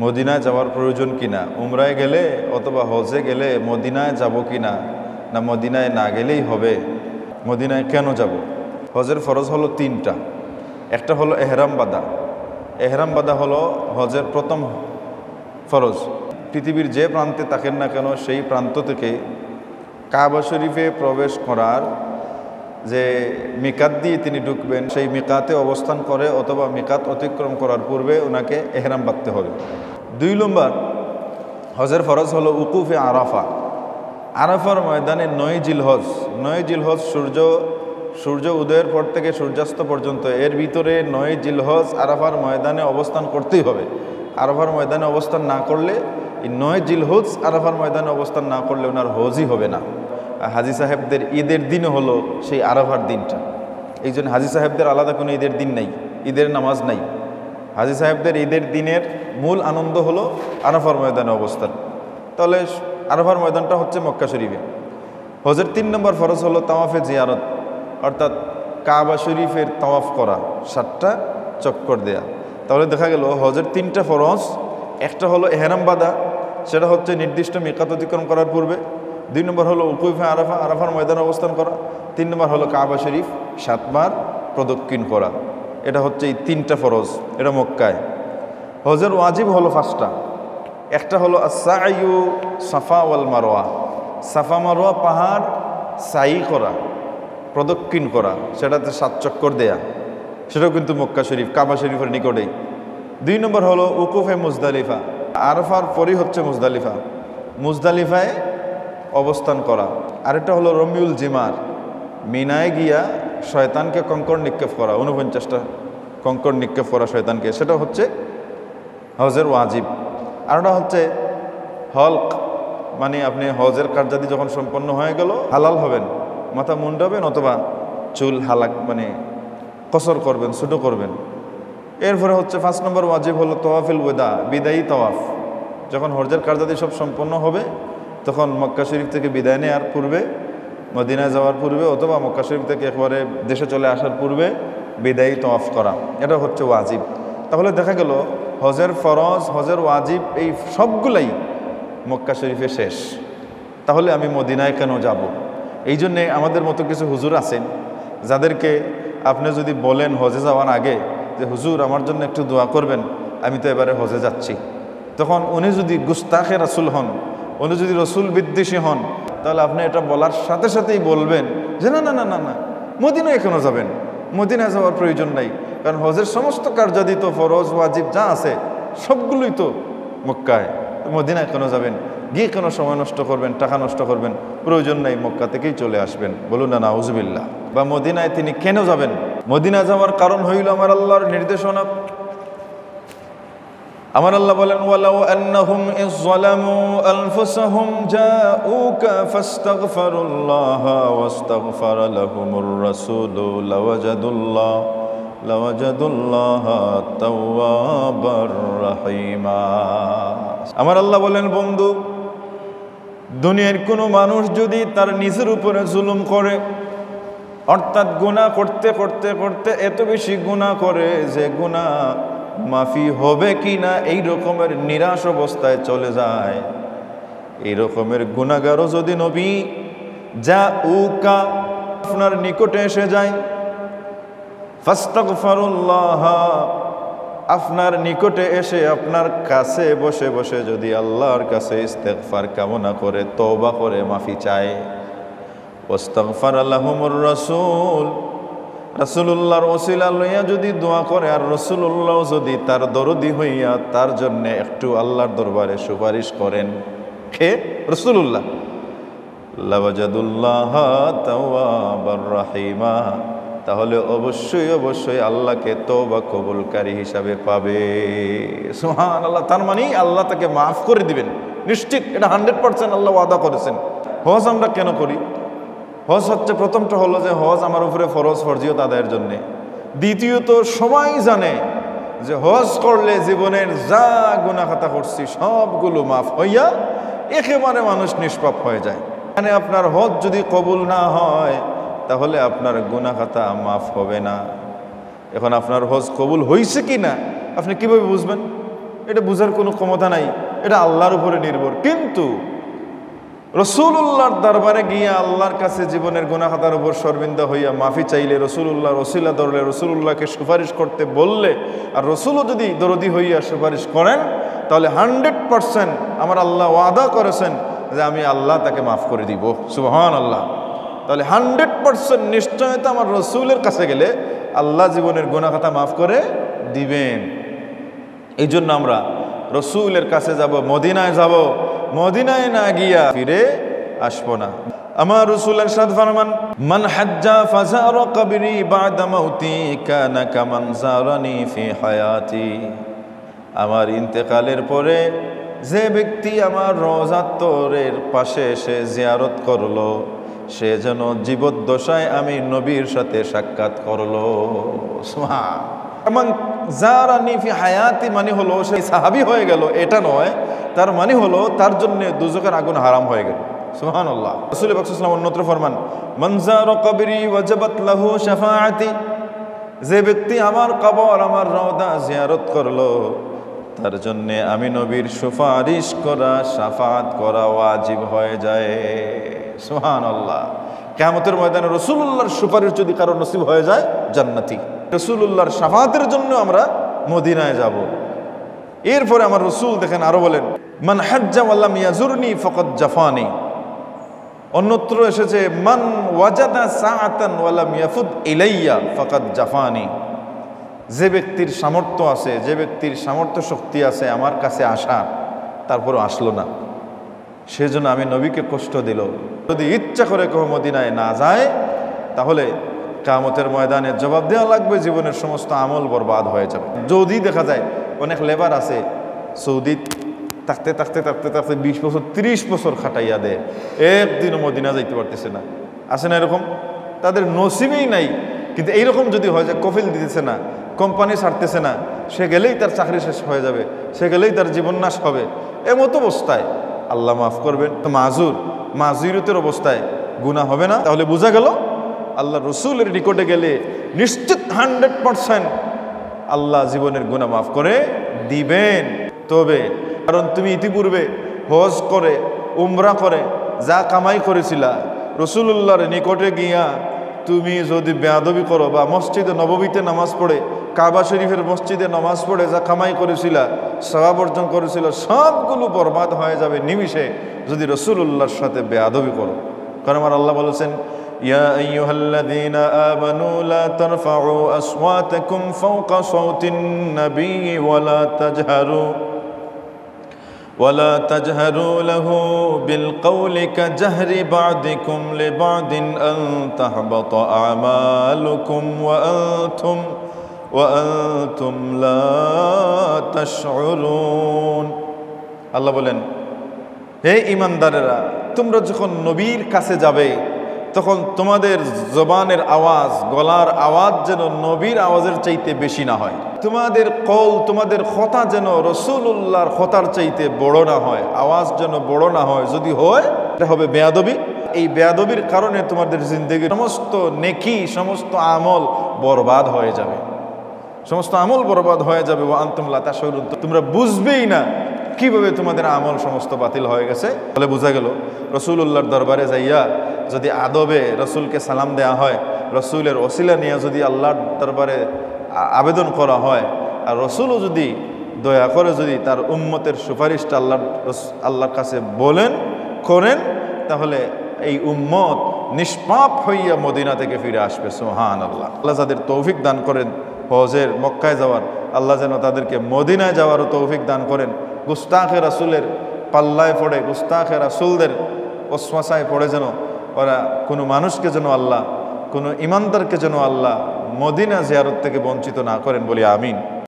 মদিনায় যাওয়ার প্রয়োজন কিনা, উমরায় গেলে অথবা হজে গেলে মদিনায় যাব কিনা, না মদিনায় না গেলেই হবে, মদিনায় কেন যাব। হজের ফরজ হলো তিনটা। একটা হলো এহরাম বাঁধা। এহরাম বাঁধা হলো হজের প্রথম ফরজ। পৃথিবীর যে প্রান্তে থাকেন না কেন সেই প্রান্ত থেকে কাবা শরীফে প্রবেশ করার যে মিকাত দিয়ে তিনি ঢুকবেন, সেই মিকাতে অবস্থান করে অথবা মিকাত অতিক্রম করার পূর্বে ওনাকে এহরাম বাঁধতে হবে। 2 নম্বর হজের ফরজ হলো উকুফে আরাফা। আরাফার ময়দানে 9 জিলহজ, 9 জিলহজ সূর্য উদয়ের পর থেকে সূর্যাস্ত পর্যন্ত, এর ভিতরে 9 জিলহজ আরাফার ময়দানে অবস্থান করতেই হবে। আরাফার ময়দানে অবস্থান না করলে, এই 9 জিলহজ আরাফার ময়দানে অবস্থান না করলে ওনার হজই হবে না। হাজি সাহেবদের ঈদের দিনও হলো সেই আরাফার দিনটা। এই জন্য হাজি সাহেবদের আলাদা কোনো ঈদের দিন নেই, ঈদের নামাজ নাই। হাজি সাহেবদের ঈদের দিনের মূল আনন্দ হলো আরাফার ময়দানে অবস্থান। তাহলে আরাফার ময়দানটা হচ্ছে মক্কা শরীফে। হজের 3 নম্বর ফরজ হলো তাওয়াফে জিয়ারত, অর্থাৎ কাবা শরীফের তাওয়াফ করা, 7টা চক্কর দেয়া। তাহলে দেখা গেল হজের 3টা ফরজ। একটা হলো এহরাম বাঁধা, সেটা হচ্ছে নির্দিষ্ট মিকাত অতিক্রম করার পূর্বে। 2 নম্বর হলো উকুফে আরাফা, আরাফার ময়দানে অবস্থান করা। 3 নম্বর হলো কাবা শরীফ 7 বার প্রদক্ষিণ করা। এটা হচ্ছে এই 3টা ফরজ, এটা মক্কায়। হজের ওয়াজিব হলো 5টা। একটা হলো আস-সাইয়ু সাফা ওয়াল মারওয়া, সাফা মারওয়া পাহাড় সাই করা, প্রদক্ষিণ করা, সেটাতে 7 চক্কর দেয়া, সেটাও কিন্তু মক্কা শরীফ কাবা শরীফের নিকটেই। 2 নম্বর হলো উকুফে মুজদালিফা, আরাফার পরই হচ্ছে মুজদালিফা, মুজদালিফায় অবস্থান করা। আরেকটা হলো রমিউল জিমার, মিনায় গিয়া শয়তানকে কঙ্কর নিক্ষেপ করা, 49টা কঙ্কর নিক্ষেপ করা শয়তানকে, সেটা হচ্ছে হজের ওয়াজিব। আরেকটা হচ্ছে হলক, মানে আপনি হজের কার্যাদি যখন সম্পন্ন হয়ে গেল হালাল হবেন, মাথা মুন্ডাবেন অথবা চুল হালাক মানে কসর করবেন, ছোটো করবেন। এরপরে হচ্ছে 5 নম্বর ওয়াজিব হলো তওয়াফুল ওয়াদা, বিদায়ী তওয়াফ। যখন হজের কার্যাদি সব সম্পন্ন হবে তখন মক্কা শরীফ থেকে বিদায় নেওয়ার পূর্বে, মদিনায় যাওয়ার পূর্বে অথবা মক্কা শরীফ থেকে একবারে দেশে চলে আসার পূর্বে বিদায়ী তওয়াফ করা, এটা হচ্ছে ওয়াজিব। তাহলে দেখা গেল হজের ফরজ, হজের ওয়াজিব এই সবগুলাই মক্কা শরীফে শেষ। তাহলে আমি মদিনায় কেন যাব? এই জন্যে আমাদের মতো কিছু হুজুর আছেন যাদেরকে আপনি যদি বলেন হজে যাওয়ার আগে যে হুজুর আমার জন্য একটু দোয়া করবেন, আমি তো এবারে হজে যাচ্ছি, তখন উনি যদি গুস্তাখে রাসূল হন, উনি যদি রসুল বিদ্বেষী হন, তাহলে আপনি এটা বলার সাথে সাথেই বলবেন যে না না না না না, মদিনায় কেন যাবেন, মদিনায় যাওয়ার প্রয়োজন নাই, কারণ হজের সমস্ত কার্যাদি তো ফরজ ওয়াজিব যা আছে সবগুলোই তো মক্কায়, মদিনায় কেন যাবেন, গিয়ে কেন সময় নষ্ট করবেন, টাকা নষ্ট করবেন, প্রয়োজন নাই, মক্কা থেকেই চলে আসবেন। বলুন না নাউজুবিল্লাহ। বা মদিনায় তিনি কেন যাবেন? মদিনা যাওয়ার কারণ হইল আমার আল্লাহর নির্দেশনা। আমার আল্লাহ বলেন ওয়ালাউ আন্নাহুম ইয যালামু আনফুসাহুম জাউকা ফাস্তাগফিরুল্লাহা ওয়াস্তাগফারা লাহুমুর রাসূলু লাওয়াজাদুল্লাহা তাওয়াবার রহিমা। আমার আল্লাহ বলেন বন্ধু, দুনিয়ার কোনো মানুষ যদি তার নিজের উপরে জুলুম করে, অর্থাৎ গুনাহ করতে করতে করতে এত বেশি গুনাহ করে যে গুনাহ মাফি হবে কি না এই রকমের নিরাশ অবস্থায় চলে যায়, এই রকমের গুনাহগারও যদি নবী জাউকা আপনার নিকটে এসে যায়, ফাস্তাগফিরুল্লাহ আপনার নিকটে এসে আপনার কাছে বসে বসে যদি আল্লাহর কাছে ইস্তেগফার কামনা করে, তওবা করে মাফি চায়, ওয়াস্তাগফারা লাহুমুর রাসূল, রাসূলুল্লাহর ওসিলা লইয়া যদি দোয়া করে, আর রাসূলুল্লাহ যদি তার দরদি হইয়া তার জন্য একটু আল্লাহর দরবারে সুপারিশ করেন, কে? রাসূলুল্লাহ, লাওয়াজাদুল্লাহা তাওয়াবার রহিমা, তাহলে অবশ্যই অবশ্যই আল্লাহকে তওবা কবুলকারী হিসাবে পাবে। সুবহানাল্লাহ। তার মানে আল্লাহ তাকে মাফ করে দিবেন নিশ্চিত, এটা 100% আল্লাহ ওয়াদা করেছেন। হজ আমরা কেন করি? হজ হচ্ছে, প্রথমটা হলো যে হজ আমার উপরে ফরজ ফরজিয়ত আদায়ের জন্যে। দ্বিতীয়ত সবাই জানে যে হজ করলে জীবনের যা গুনাহ খাতা করছি সবগুলো মাফ হইয়া একেবারে মানুষ নিষ্পাপ হয়ে যায়। মানে আপনার হজ যদি কবুল না হয় তাহলে আপনার গুনাহ খাতা মাফ হবে না। এখন আপনার হজ কবুল হয়েছে কি না আপনি কিভাবে বুঝবেন? এটা বুঝার কোনো ক্ষমতা নাই, এটা আল্লাহর উপরে নির্ভর। কিন্তু রসুল্লাহর দরবারে গিয়ে আল্লাহর কাছে জীবনের গুনাহ খাতার উপর শর্মিন্দা হইয়া মাফি চাইলে, রসুল্লাহর ওসিলা ধরলে, রসুল্লাহকে সুপারিশ করতে বললে, আর রসুলও যদি দরদি হইয়া সুপারিশ করেন, তাহলে 100% আমার আল্লাহ ওয়াদা করেছেন যে আমি আল্লাহ তাকে মাফ করে দিব। সুবহানাল্লাহ। তাহলে 100% নিশ্চয়তা আমার রসুলের কাছে গেলে আল্লাহ জীবনের গুনাহ খাতা মাফ করে দিবেন। এই জন্য আমরা রসুলের কাছে যাব, মদিনায় যাব, মদিনায় না গিয়া ফিরে আসবো না। আমার রাসূল ইরশাদ ফরমান, মান হাজ্জা ফাযারা কবরি বা'দা মাউতি কানা কামান যারানি ফি হায়াতি। আমার ইন্তেকালের পরে যে ব্যক্তি আমার রওজা তোরের পাশে এসে জিয়ারত করলো, সে যেন জীবদ্দশায় আমি নবীর সাথে সাক্ষাৎ করলো। সুবহান। কামান যারানি ফি হায়াতি মানে হলো সে সাহাবী হয়ে গেল, এটা নয়। তার মানে হলো তার জন্য দুজকের আগুন হারাম হয়ে গেল। সুবহানাল্লাহ। রাসূল পাক সাল্লাল্লাহু আলাইহি ওয়াসাল্লাম অন্যত্র ফরমান, মান যারা কবরি ওয়াজাবাত লাহু শাফাআতি। যে ব্যক্তি আমার কবর, আমার রওজা জিয়ারত করলো, তার জন্য আমি নবীর সুপারিশ করা, শাফাআত করা ওয়াজিব হয়ে যায়। সুবহানাল্লাহ। কিয়ামতের ময়দানে রাসূলুল্লাহর সুপারিশ যদি কারো নসিব হয়ে যায়, জান্নাতি। রাসূলুল্লাহর শাফাআতের জন্য আমরা মদিনায় যাব। এরপরে আমার রাসূল দেখেন আরো বলেন, মান হাজ্জা ওয়া লাম ইয়াজুরনি ফাকাদ জাফানি। অন্যত্র এসেছে, মান ওয়াজাদা সাআতান ওয়া লাম ইয়াফুদ ইলাইয়া ফাকাদ জাফানি। যে ব্যক্তির সামর্থ্য আছে, যে ব্যক্তির সামর্থ্য শক্তি আছে আমার কাছে আসা, তারপরও আসলো না, সেজন্য আমি নবীকে কষ্ট দিল। যদি ইচ্ছা করে কেউ মদিনায় না যায়, তাহলে কিয়ামতের ময়দানে জবাব দেওয়া লাগবে, জীবনের সমস্ত আমল বরবাদ হয়ে যাবে। যদি দেখা যায় অনেক লেবার আছে সৌদি থাকতে থাকতে থাকতে থাকতে 20 বছর 30 বছর খাটাইয়া দেয়, একদিনও মদিনা যাইতে পারতেছে না। আছে না এরকম? তাদের নসিবেই নাই। কিন্তু এইরকম যদি হয় যে কফিল দিতেছে না, কোম্পানি ছাড়তেছে না, সে গেলেই তার চাকরি শেষ হয়ে যাবে, সে গেলেই তার জীবন নাশ হবে, এমত অবস্থায় আল্লাহ মাফ করবেন। তো মাজুরতের অবস্থায় গুনাহ হবে না। তাহলে বোঝা গেল আল্লাহ রসুলের নিকটে গেলে নিশ্চিত 100% আল্লাহ জীবনের গুনাহ মাফ করে দিবেন। তবে কারণ তুমি ইতিপূর্বে হজ করে, উমরা করে যা কামাই করেছিলা, রসুলুল্লাহর নিকটে গিয়া তুমি যদি বেয়াদবি করো বা মসজিদে নববীতে নামাজ পড়ে, কাবা শরীফের মসজিদে নামাজ পড়ে যা কামাই করেছিলা, সওয়াব অর্জন করেছিল, সবগুলো বরবাদ হয়ে যাবে নিমিষে যদি রসুলুল্লাহর সাথে বেয়াদবি করো। কারণ আমার আল্লাহ বলেছেন, ইয়া আইয়ুহাল্লাযীনা আমানু লা তারফাউ আসওয়াতাকুম ফাওকা সাওতিন নবী ওয়ালা তাজহারু লাহু বিল কওলি কাজহরি বা'দিকুম লিবা'দিন আন তাহবাতা আমালুকুম ওয়া আনতুম লা তাশউরুন। আল্লাহ বলেন, হে ঈমানদারেরা, তোমরা যখন নবীর কাছে যাবে তখন তোমাদের জবানের আওয়াজ, গলার আওয়াজ যেন নবীর আওয়াজের চাইতে বেশি না হয়। তোমাদের কল, তোমাদের কথা যেন রসুলুল্লাহর কথার চাইতে বড় না হয়, আওয়াজ যেন বড় না হয়। যদি হয়, এটা হবে বেয়াদবি। এই বেয়াদবির কারণে তোমাদের জিন্দেগির সমস্ত নেকি, সমস্ত আমল বরবাদ হয়ে যাবে, সমস্ত আমল বরবাদ হয়ে যাবে। ওয়া আনতুম লা তাশউরুন। তোমরা বুঝবেই না কিভাবে তোমাদের আমল সমস্ত বাতিল হয়ে গেছে। তাহলে বোঝা গেল রসুলুল্লাহর দরবারে যাইয়া যদি আদবে রসুলকে সালাম দেওয়া হয়, রসুলের ওসিলা নিয়ে যদি আল্লাহর দরবারে আবেদন করা হয়, আর রসুলও যদি দয়া করে যদি তার উম্মতের সুপারিশটা আল্লাহর কাছে বলেন, করেন, তাহলে এই উম্মত নিষ্পাপ হইয়া মদিনা থেকে ফিরে আসবে। সুবহানাল্লাহ। আল্লাহ যাদের তৌফিক দান করেন হজের, মক্কায় যাওয়ার, আল্লাহ যেন তাদেরকে মদিনায় যাওয়ারও তৌফিক দান করেন। গুস্তাখে রাসূলের পাল্লায় পড়ে, গুস্তাখে রাসূলদের ওসওয়াসায় পড়ে যেন ওরা কোনো মানুষকে যেন আল্লাহ, কোনো ইমানদারকে যেন আল্লাহ মদিনা জিয়ারত থেকে বঞ্চিত না করেন, বলি আমিন।